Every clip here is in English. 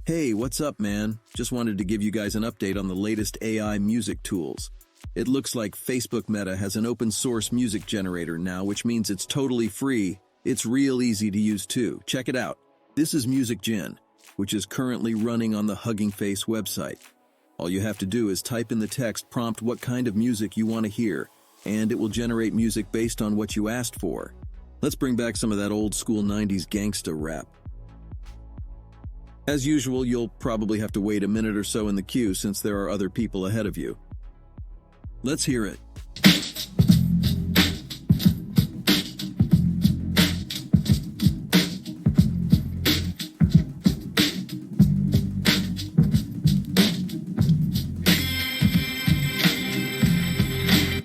Hey, what's up, man? Just wanted to give you guys an update on the latest AI music tools. It looks like Facebook Meta has an open source music generator now, which means it's totally free. It's real easy to use too. Check it out. This is MusicGen, which is currently running on the Hugging Face website. All you have to do is type in the text prompt what kind of music you want to hear, and it will generate music based on what you asked for. Let's bring back some of that old school 90s gangsta rap. As usual, you'll probably have to wait a minute or so in the queue since there are other people ahead of you. Let's hear it.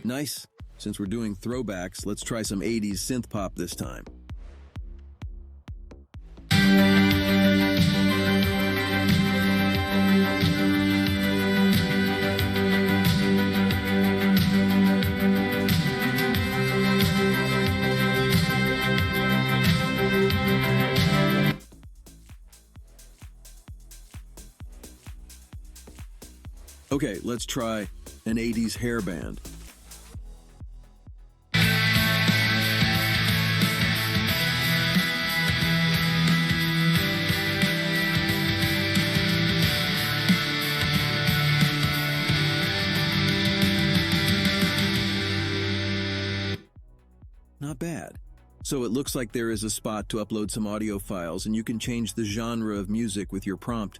Nice. Since we're doing throwbacks, let's try some 80s synth pop this time. Okay, let's try an 80s hair band. Not bad. So it looks like there is a spot to upload some audio files, and you can change the genre of music with your prompt.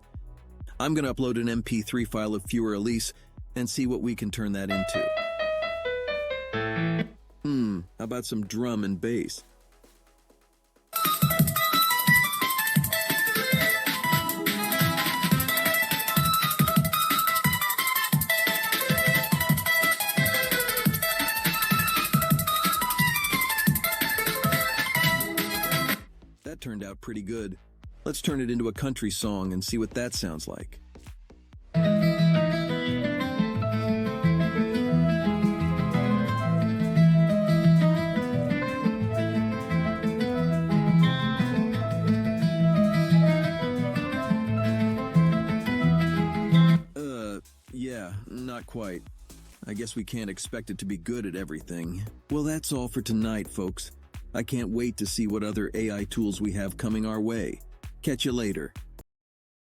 I'm going to upload an MP3 file of Fewer Elise and see what we can turn that into. How about some drum and bass? That turned out pretty good. Let's turn it into a country song and see what that sounds like. Yeah, not quite. I guess we can't expect it to be good at everything. Well, that's all for tonight, folks. I can't wait to see what other AI tools we have coming our way. Catch you later.